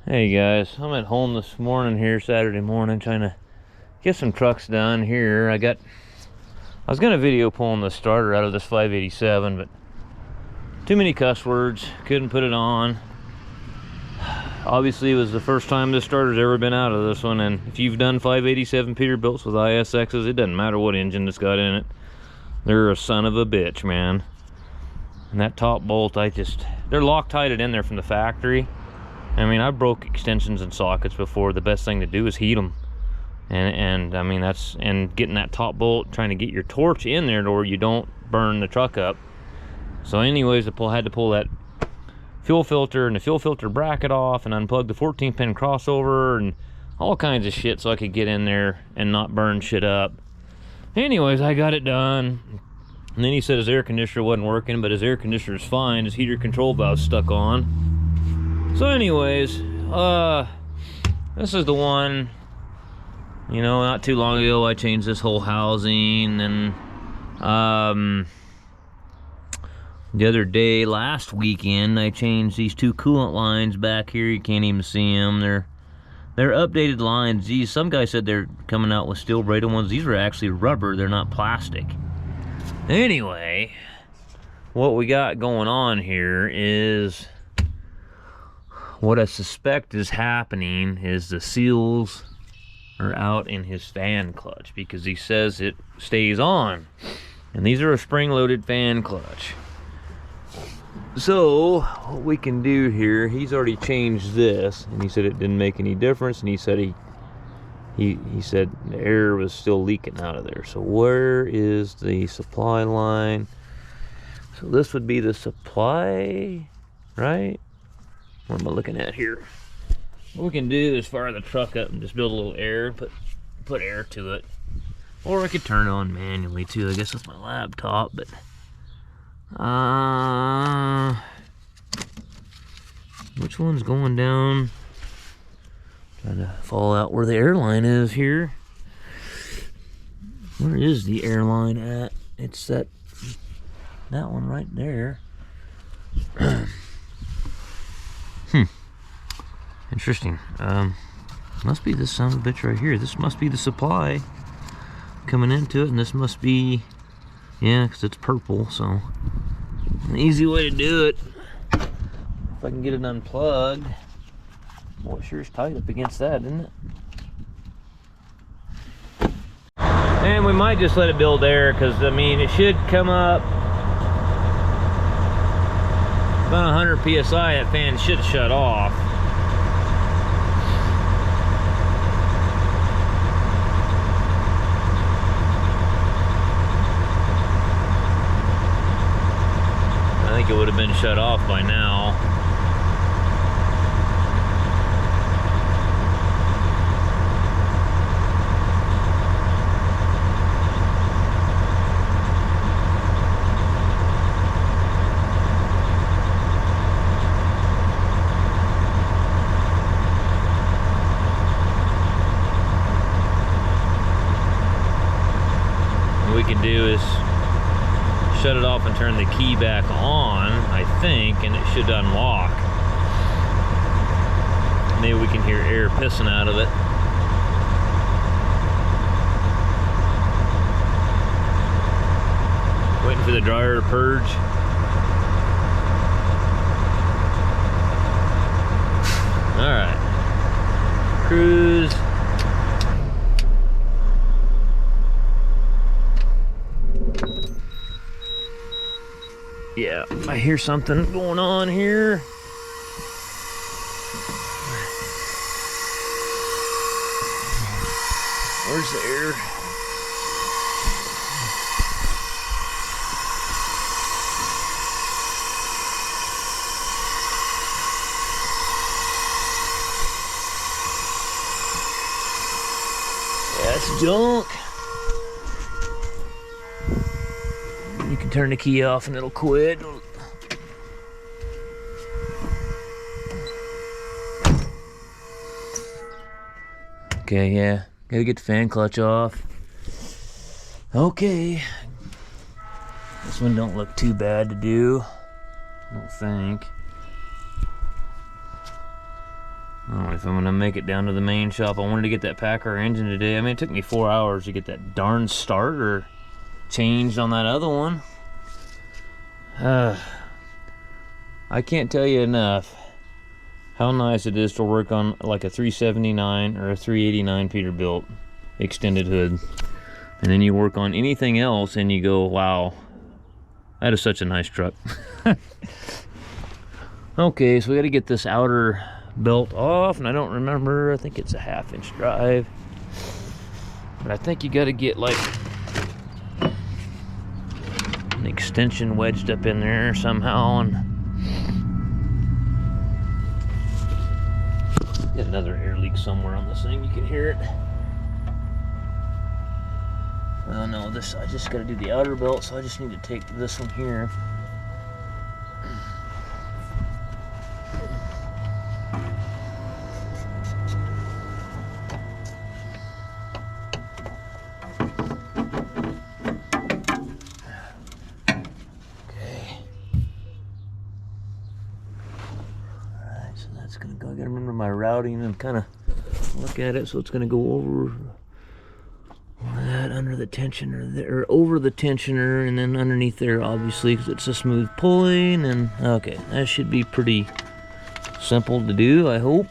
Hey guys, I'm at home this morning here, Saturday morning, trying to get some trucks done here. I was gonna video pulling the starter out of this 587, but too many cuss words, couldn't put it on. Obviously, it was the first time this starter's ever been out of this one, and if you've done 587 Peterbilts with ISXs, it doesn't matter what engine it's got in it. They're a son of a bitch, man. And that top bolt, they're Loctited in there from the factory. I mean, I broke extensions and sockets before. The best thing to do is heat them. And I mean, and getting that top bolt, trying to get your torch in there to where you don't burn the truck up. So anyways, I had to pull that fuel filter and the fuel filter bracket off and unplug the 14-pin crossover and all kinds of shit so I could get in there and not burn shit up. Anyways, I got it done. And then he said his air conditioner wasn't working, but his air conditioner is fine. His heater control valve's stuck on. So anyways, this is the one, you know, not too long ago I changed this whole housing, and the other day, last weekend, I changed these two coolant lines back here. You can't even see them. They're updated lines. These, some guy said they're coming out with steel braided ones. These are actually rubber, they're not plastic. Anyway, what we got going on here is, what I suspect is happening is the seals are out in his fan clutch, because he says it stays on. And these are a spring-loaded fan clutch. So what we can do here, he's already changed this, and he said it didn't make any difference, and he said he said the air was still leaking out of there. So where is the supply line? So this would be the supply, right? What am I looking at here? What we can do is fire the truck up and just build a little air, put air to it. Or I could turn it on manually too, I guess with my laptop, but which one's going down? Trying to fall out where the airline is here. Where is the airline at? It's that one right there. Interesting. Must be this son of a bitch right here. This must be the supply coming into it, and this must be, yeah, because it's purple. So an easy way to do it, if I can get it unplugged. Boy, it sure is tight up against that, isn't it? And we might just let it build air, because I mean, it should come up about 100 psi. That fan should shut off. I think it would have been shut off by now. What we can do is shut it off and turn the key back on, I think, and it should unlock. Maybe we can hear air pissing out of it. Waiting for the dryer to purge. All right, cruise. Yeah, I hear something going on here. Where's the air? That's junk. You can turn the key off and it'll quit. Okay, yeah, gotta get the fan clutch off. Okay, this one don't look too bad to do, I don't think. I don't know if I'm gonna make it down to the main shop. I wanted to get that PACCAR engine today. I mean, it took me 4 hours to get that darn starter changed on that other one. I can't tell you enough how nice it is to work on like a 379 or a 389 Peterbilt extended hood. And then you work on anything else and you go, wow, that is such a nice truck. Okay, so we got to get this outer belt off, and I don't remember, I think it's a 1/2 inch drive. But I think you got to get like an extension wedged up in there somehow, and get another air leak somewhere on this thing, you can hear it. Well, no, this, I just got to do the outer belt, so I just need to take this one here. I gotta remember my routing and kind of look at it. So it's gonna go over that, under the tensioner there, or over the tensioner, and then underneath there, obviously, because it's a smooth pulling. And okay, that should be pretty simple to do, I hope.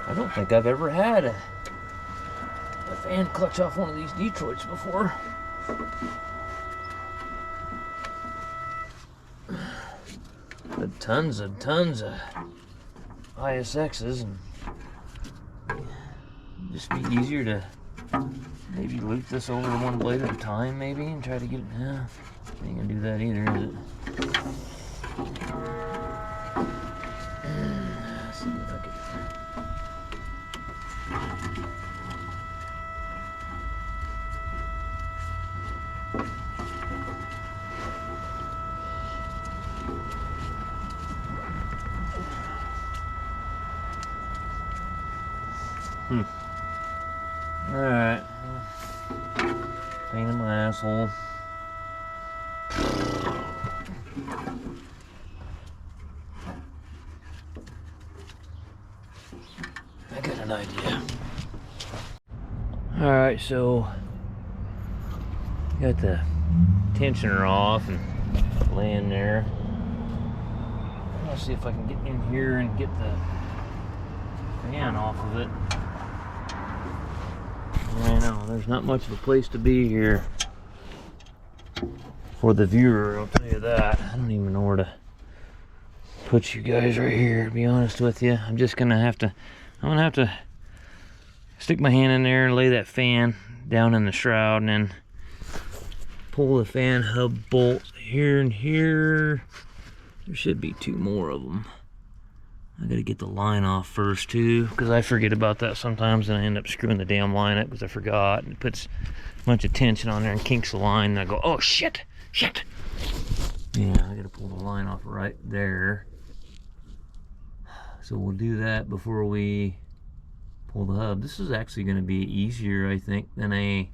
I don't think I've ever had a fan clutch off one of these Detroits before. But tons of ISXs, and just be easier to maybe loop this over one blade at a time, maybe, and try to get it. Yeah, ain't gonna do that either, is it? Let's see if I can. Alright. Pain in my asshole. I got an idea. Alright, so got the tensioner off and laying there. Let's see if I can get in here and get the fan off of it. I know, there's not much of a place to be here for the viewer, I'll tell you that. I don't even know where to put you guys right here, to be honest with you. I'm gonna have to stick my hand in there and lay that fan down in the shroud, and then pull the fan hub bolt here and here. There should be 2 more of them. I gotta get the line off first too, because I forget about that sometimes, and I end up screwing the damn line up because I forgot, and it puts a bunch of tension on there and kinks the line, and I go, oh shit. Yeah, I gotta pull the line off right there. So we'll do that before we pull the hub. This is actually gonna be easier, I think, than a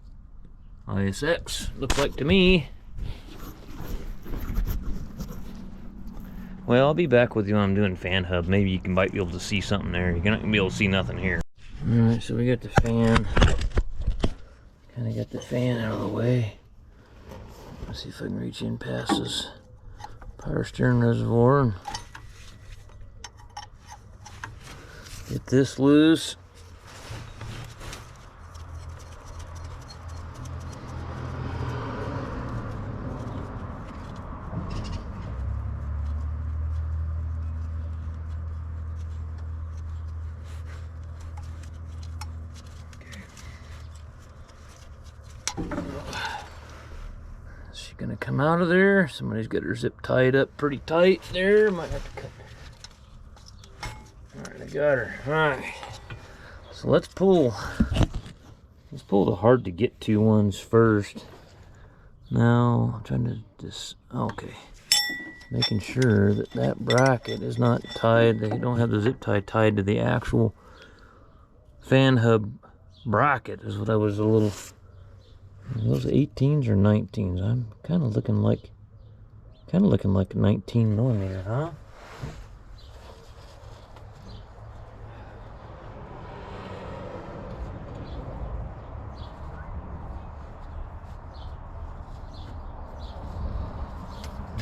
ISX, looks like to me. Well, I'll be back with you when I'm doing fan hub. Maybe you might be able to see something there. You're not gonna be able to see nothing here. Alright, so we got the fan. Kinda got the fan out of the way. Let's see if I can reach in past this power steering reservoir and get this loose. She's gonna come out of there. Somebody's got her zip tied up pretty tight there. Might have to cut. Alright, I got her. Alright. So let's pull the hard to get to ones first. Now I'm trying to just, okay. Making sure that that bracket is not tied. They don't have the zip tie tied to the actual fan hub bracket is what I was a little. Are those 18s or 19s? I'm kind of looking like 19 millimeter, huh?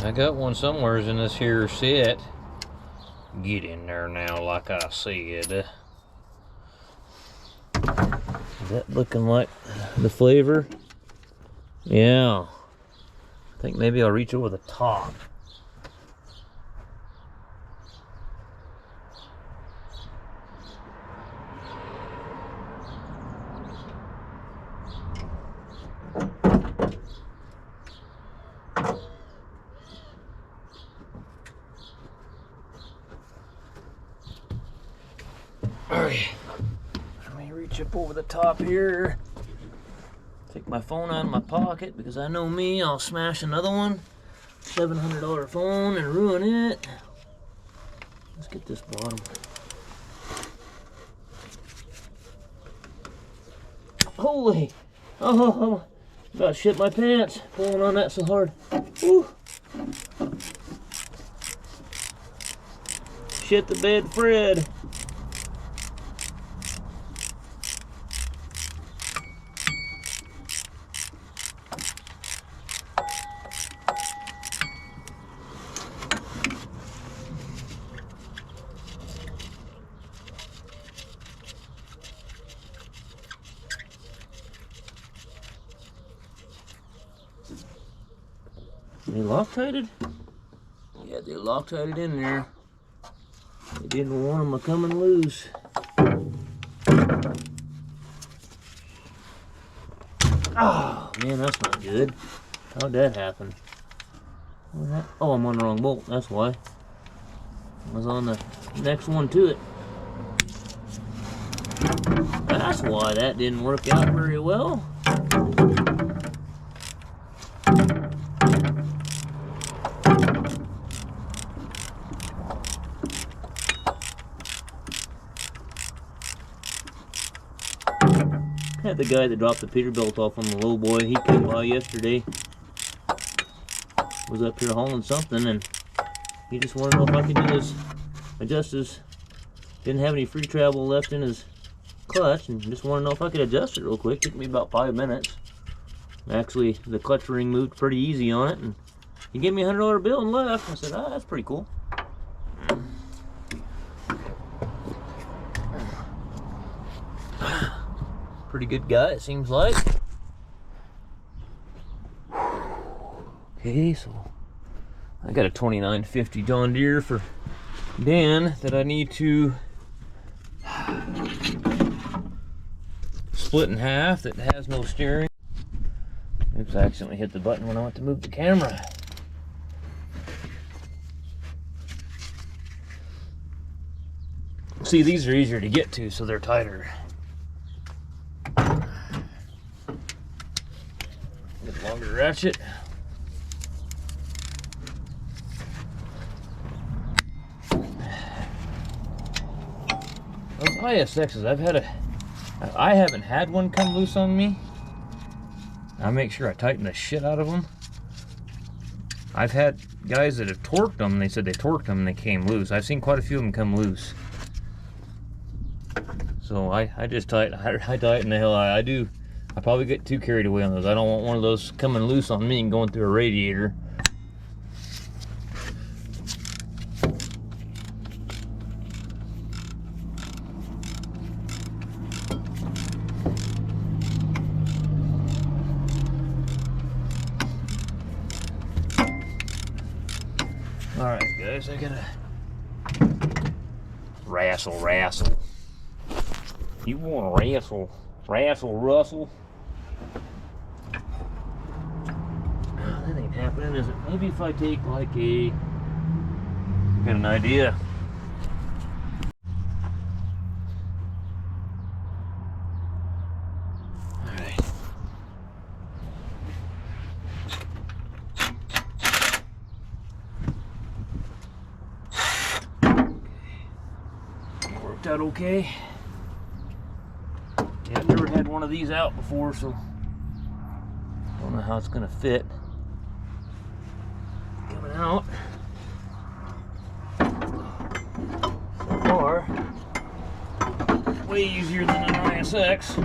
I got one somewheres in this here set. Get in there now, like I said. Is that looking like the flavor? Yeah. I think maybe I'll reach over the top. Alright, let me reach up over the top here. Take my phone out of my pocket because I know me, I'll smash another one. $700 phone and ruin it. Let's get this bottom. Holy! Oh, I'm about to shit my pants pulling on that so hard. Woo. Shit the bed, Fred. They Loctited? Yeah, they Loctited in there. They didn't want them coming loose. Oh, man, that's not good. How'd that happen? Oh, I'm on the wrong bolt, that's why. I was on the next one to it. That's why that didn't work out very well. Had the guy that dropped the Peterbilt off on the low boy, he came by yesterday. Was up here hauling something and he just wanted to know if I could do his adjust his, didn't have any free travel left in his clutch and just wanted to know if I could adjust it real quick. Took me about 5 minutes. Actually, the clutch ring moved pretty easy on it and he gave me a $100 bill and left. I said, ah, that's pretty cool. Pretty good guy, it seems like. Okay, so I got a 2950 John Deere for Dan that I need to split in half that has no steering. Oops, I accidentally hit the button when I went to move the camera. See, these are easier to get to, so they're tighter. Get longer ratchet. Those ISXs, I haven't had one come loose on me. I make sure I tighten the shit out of them. I've had guys that have torqued them, and they said they torqued them and they came loose. I've seen quite a few of them come loose. So I just tighten the hell out. I probably get too carried away on those. I don't want one of those coming loose on me and going through a radiator. Alright guys, I gotta wrestle. You wanna wrestle, Russell? That ain't happening, is it? Maybe if I take like a, got an idea. Alright. Worked out okay. Yeah, I've never had one of these out before, so don't know how it's gonna fit. Coming out. So far, way easier than an ISX.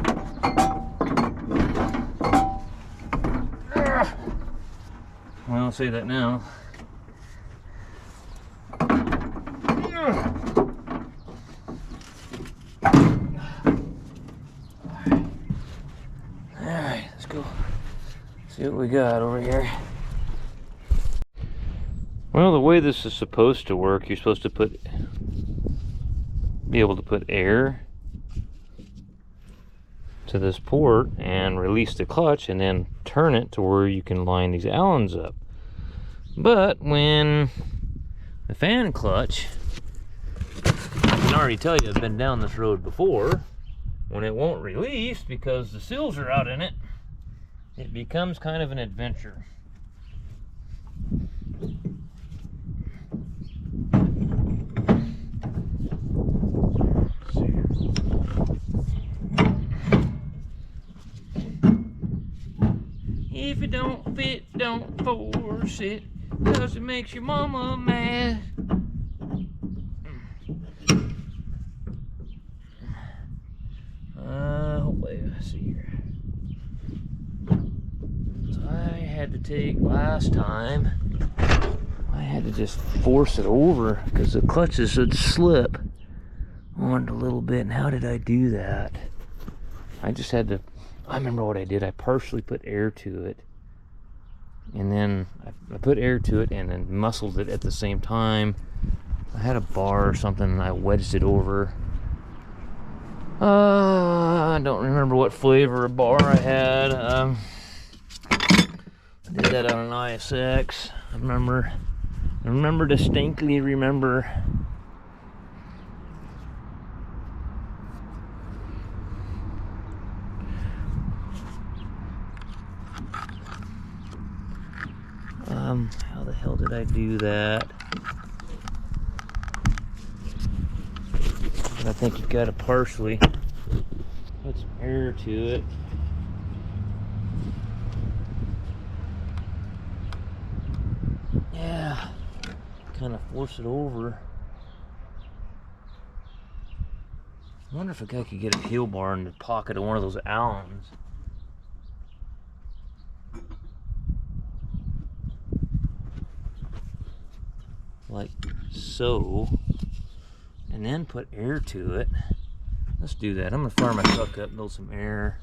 Well, I'll say that now. Alright, let's go see what we got over here. Well, the way this is supposed to work, you're supposed to be able to put air to this port and release the clutch and then turn it to where you can line these Allens up. But when the fan clutch, I can already tell you, I've been down this road before, when it won't release because the seals are out in it, it becomes kind of an adventure. If it don't fit, don't force it, 'cause it makes your mama mad. Hopefully I see here. So I had to take last time, I had to just force it over because the clutches would slip on it a little bit. And how did I do that? I just had to, I remember what I did. I partially put air to it, and then I put air to it and then muscled it at the same time. I had a bar or something and I wedged it over. I don't remember what flavor of bar I had. I did that on an ISX. I remember distinctly remember. How the hell did I do that? I think you've got to partially put some air to it. Yeah, kind of force it over. I wonder if a guy could get a peel bar in the pocket of one of those Allens. Like so, and then put air to it. Let's do that. I'm gonna fire my truck up, build some air.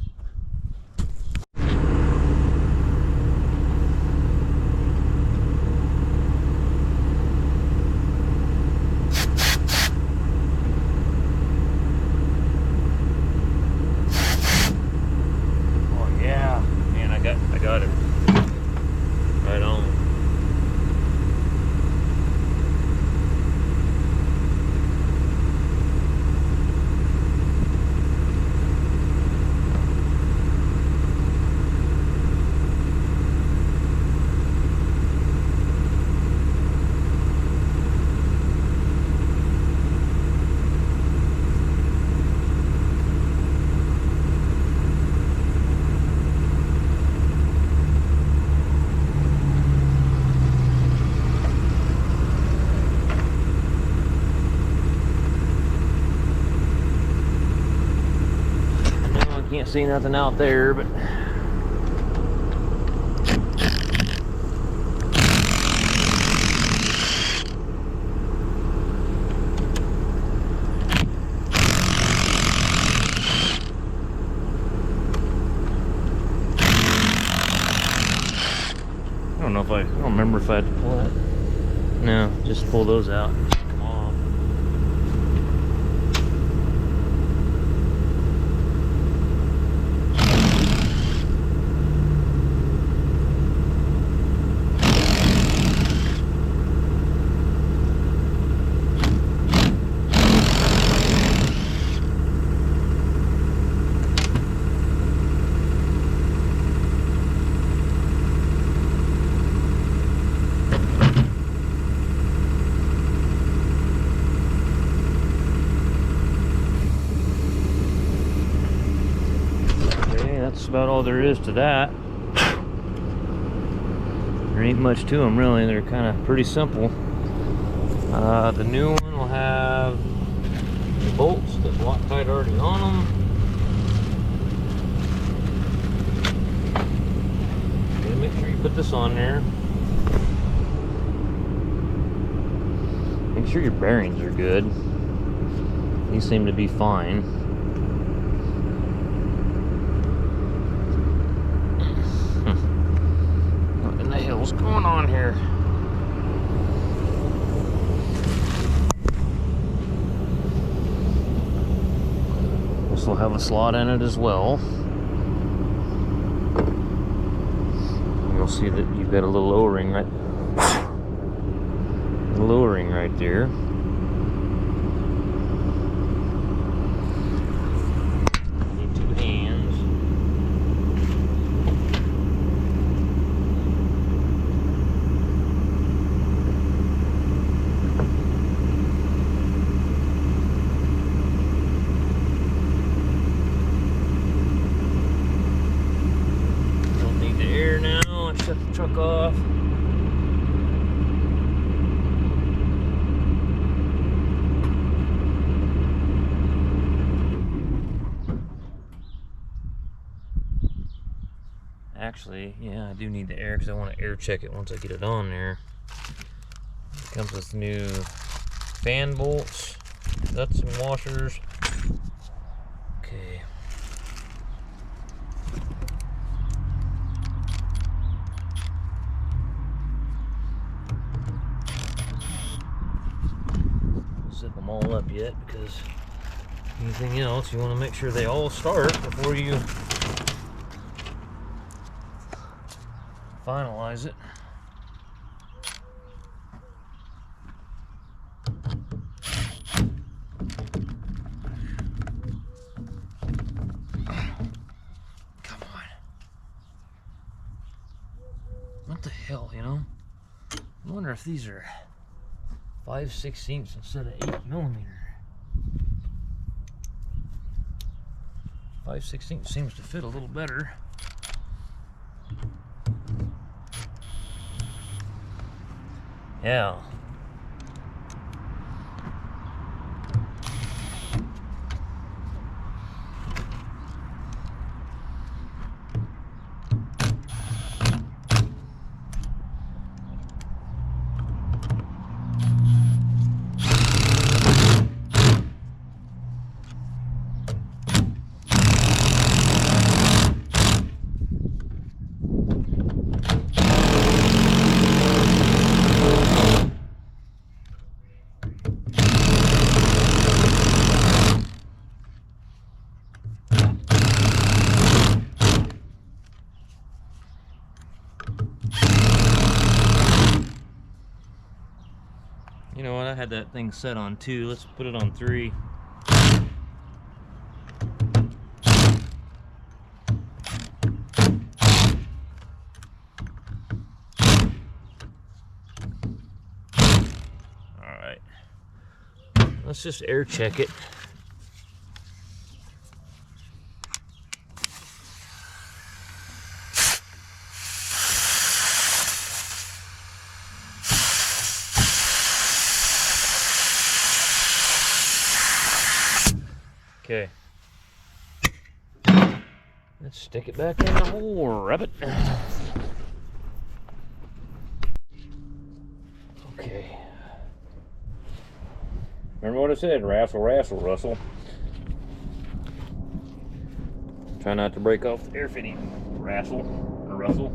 Oh yeah, man, I got it right on. Can't see nothing out there, but I don't remember if I had to pull that. No, just pull those out. Come on. That's about all there is to that. There ain't much to them really. They're kind of pretty simple. The new one will have the bolts that Loctite already on them. Okay, make sure you put this on there. Make sure your bearings are good. These seem to be fine. What in the hell's going on here? This will have a slot in it as well. You'll see that you've got a little O-ring right there. Need 2 hands. Don't need the air now. Let's shut the truck off. Actually, yeah, I do need the air because I want to air check it once I get it on there. It comes with new fan bolts, nuts and washers. Okay. Zip them all up yet because anything else, you want to make sure they all start before you finalize it. Come on. What the hell, you know? I wonder if these are 5/16 instead of 8mm. 5/16 seems to fit a little better. Yeah. You know what, I had that thing set on 2. Let's put it on 3. Alright. Let's just air check it. Okay. Let's stick it back in the hole, rabbit. Okay. Remember what I said, wrestle, wrestle, Russell. Try not to break off the air fitting, wrestle, or Russell.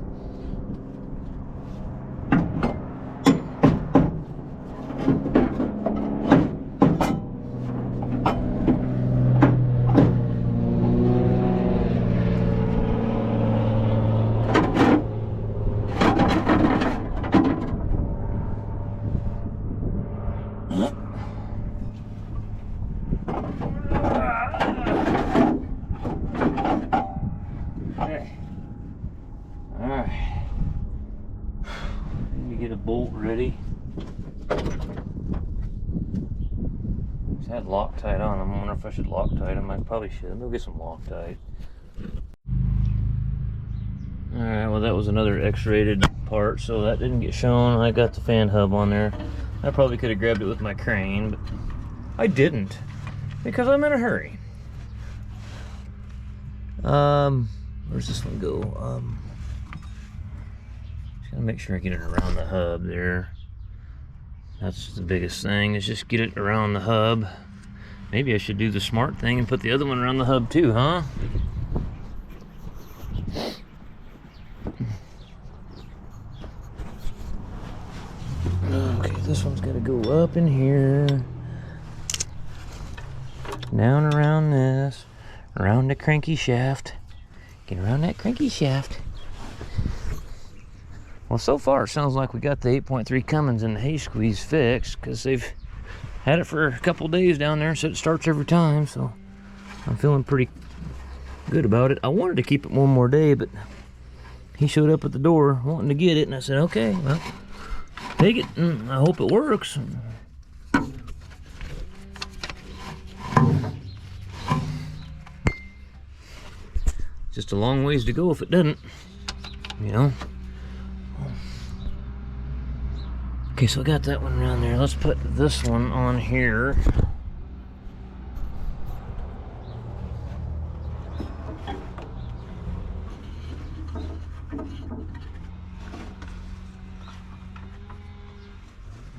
Alright. Let me get a bolt ready. It's had Loctite on them. I wonder if I should Loctite them. I probably should. Go get some Loctite. Oh, that was another X-rated part, so that didn't get shown. I got the fan hub on there. I probably could have grabbed it with my crane, but I didn't because I'm in a hurry. Where's this one go? Just gotta make sure I get it around the hub there. That's the biggest thing, is just get it around the hub. Maybe I should do the smart thing and put the other one around the hub too, huh? Okay, this one's gotta go up in here. Down around this. Around the cranky shaft. Get around that cranky shaft. Well, so far it sounds like we got the 8.3 Cummins and the hay squeeze fixed, because they've had it for a couple days down there, so it starts every time, so I'm feeling pretty good about it. I wanted to keep it one more day, but he showed up at the door wanting to get it, and I said, okay, well, take it, and I hope it works. Just a long ways to go if it doesn't, you know. Okay, so I got that one around there. Let's put this one on here.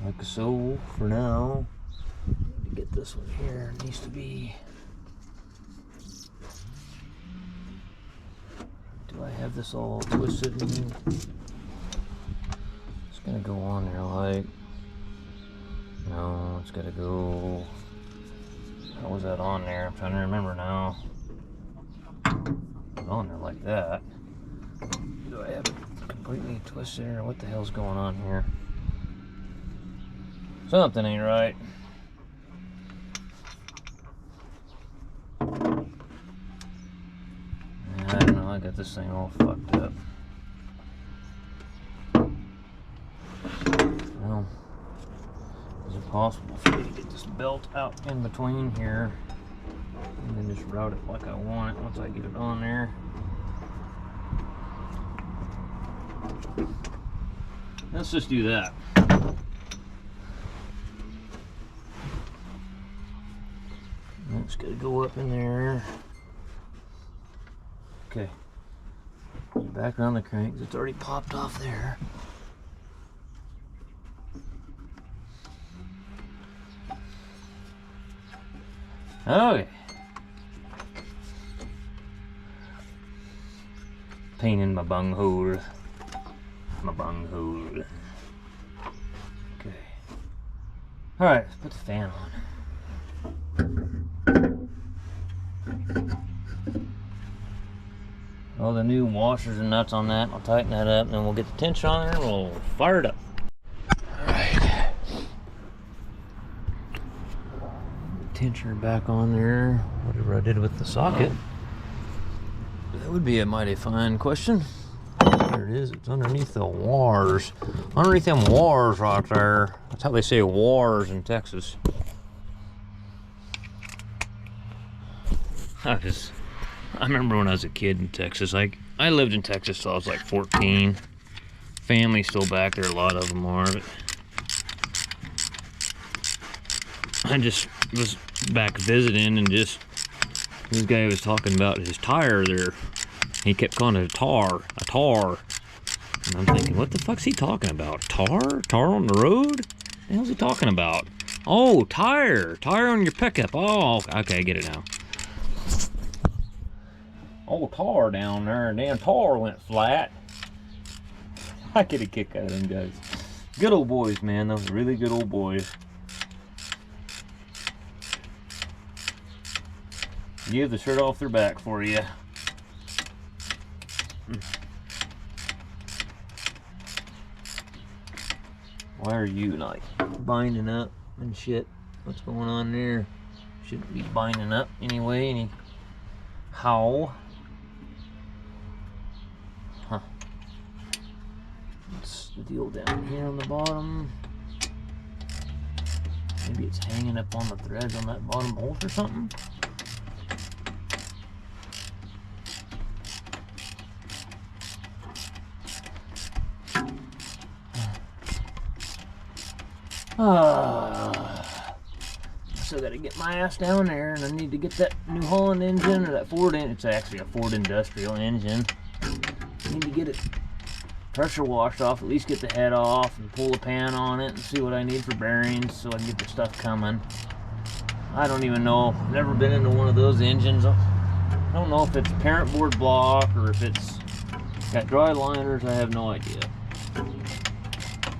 Like so, for now. Get this one here. It needs to be... Do I have this all twisted? It's gonna go on there like... No, it's gotta go... How was that on there? I'm trying to remember now. It's on there like that. Do I have it completely twisted, or what the hell's going on here? Something ain't right. I don't know, I got this thing all fucked up. Well, is it possible for me to get this belt out in between here and then just route it like I want it once I get it on there? Let's just do that. It's gonna go up in there. Okay. Back around the crank. It's already popped off there. Okay. Pain in my bunghole. My bunghole. Okay. Alright, let's put the fan on. All the new washers and nuts on that. I'll tighten that up, and then we'll get the tension on there and we'll fire it up. Alright. Tensioner back on there. Whatever I did with the socket. That would be a mighty fine question. There it is. It's underneath the wires. Underneath them wires right there. That's how they say wires in Texas. I remember when I was a kid in Texas. I lived in Texas till I was like 14. Family's still back there, a lot of them are, but I just was back visiting, and just this guy was talking about his tire there. He kept calling it a tar. And I'm thinking, what the fuck's he talking about? Tar? Tar on the road? What the hell's he talking about? Oh, tire on your pickup. Oh, okay, I get it now. Oh, tar down there, and damn tar went flat. I get a kick out of them guys. Good old boys, man. Those really good old boys. Give the shirt off their back for you. Why are you like binding up and shit? What's going on there? Shouldn't be binding up anyway. Anyhow. Huh. What's the deal down here on the bottom? Maybe it's hanging up on the threads on that bottom bolt or something? So I gotta get my ass down there, and I need to get that New Holland engine, or that Ford engine. It's actually a Ford industrial engine. I need to get it pressure washed off, at least get the head off, and pull the pan on it, and see what I need for bearings so I can get the stuff coming. I don't even know. I've never been into one of those engines. I don't know if it's parent board block or if it's got dry liners. I have no idea.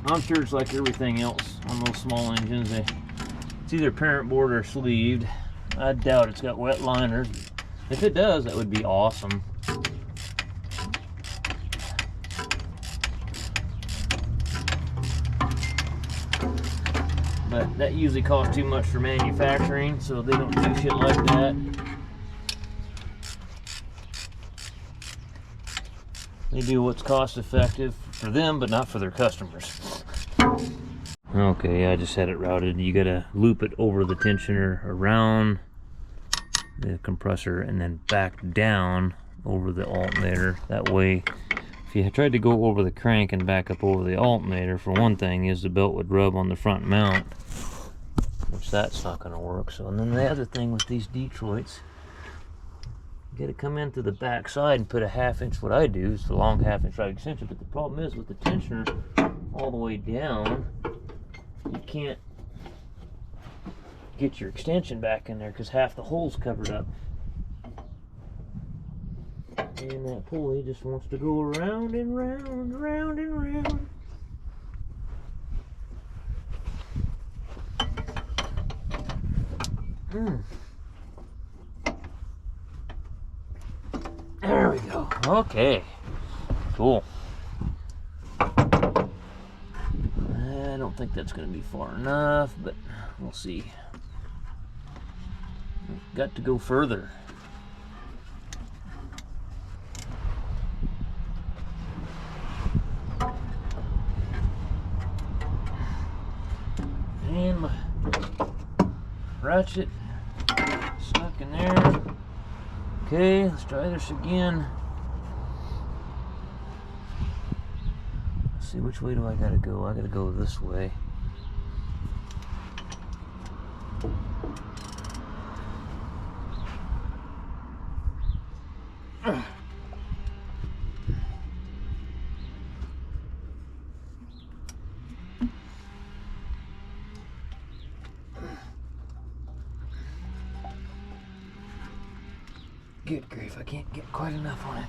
I'm sure it's like everything else on those small engines. It's either parent board or sleeved. I doubt it's got wet liners. If it does, that would be awesome. But that usually costs too much for manufacturing, so they don't do shit like that. They do what's cost effective for them, but not for their customers. Okay, I just had it routed. You gotta loop it over the tensioner, around the compressor, and then back down over the alternator. That way, if you tried to go over the crank and back up over the alternator, for one thing, is the belt would rub on the front mount, which that's not gonna work. So, and then the other thing with these Detroits, you gotta come into the back side and put a 1/2 inch, what I do is the long 1/2 inch right extension, but the problem is with the tensioner all the way down, you can't get your extension back in there because half the hole's covered up. And that pulley just wants to go around and round, round and round. There we go. Okay. Cool. I don't think that's going to be far enough, but we'll see. Got to go further. And my ratchet stuck in there. Okay, let's try this again. Let's see, which way do I gotta go? I gotta go this way. Good grief, I can't get quite enough on it.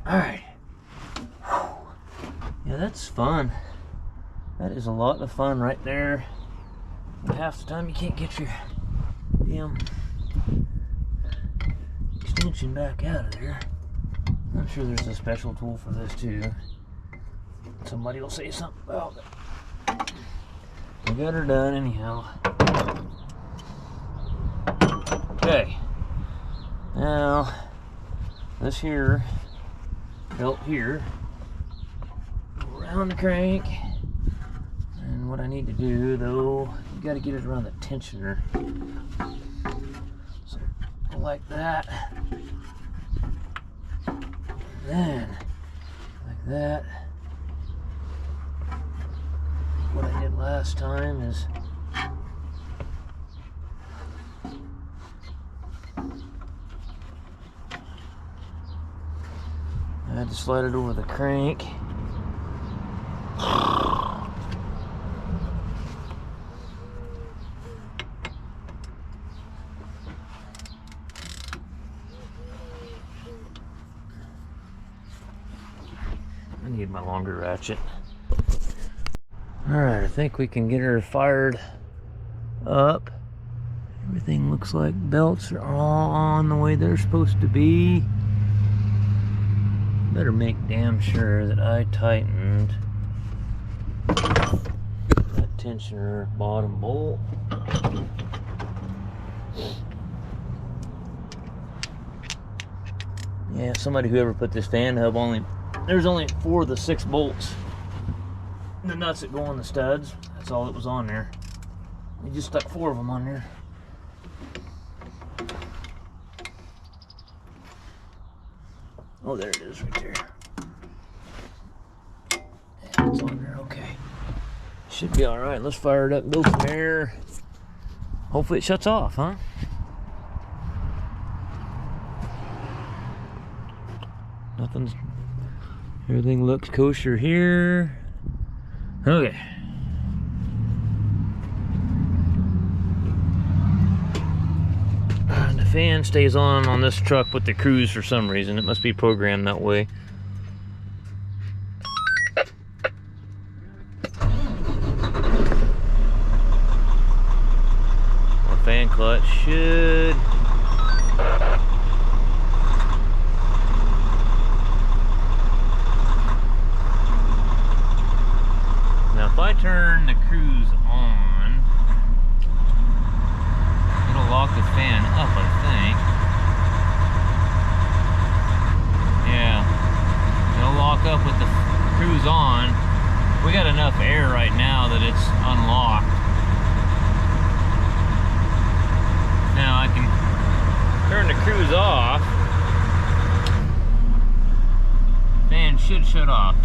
Alright. Yeah, that's fun. That is a lot of fun right there. And half the time you can't get your damn extension back out of there. I'm sure there's a special tool for this too. Somebody will say something about it. We got her done anyhow. Okay. Now, this here belt here, around the crank. And what I need to do though, you got to get it around the tensioner. So, like that. And then, like that. What I did last time is I had to slide it over the crank. I need my longer ratchet. Alright, I think we can get her fired up. Everything looks like belts are all on the way they're supposed to be. Better make damn sure that I tightened that tensioner bottom bolt. Yeah, somebody who ever put this fan hub there's only 4 of the 6 bolts. The nuts that go on the studs, that's all that was on there. They just stuck 4 of them on there. Oh, there it is right there. Yeah, it's on there, okay. Should be all right. Let's fire it up, build some air. Hopefully it shuts off, huh? Nothing's, everything looks kosher here. Okay. The fan stays on this truck with the cruise for some reason. It must be programmed that way. Our fan clutch should... Now if I turn the cruise on, it'll lock the fan up, I think. Yeah, it'll lock up with the cruise on. We got enough air right now that it's unlocked. Now I can turn the cruise off. Fan should shut off.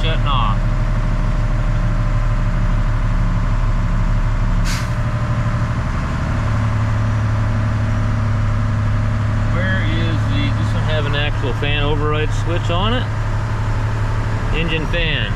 Shutting off. Where is the, does this one have an actual fan override switch on it? Engine fan.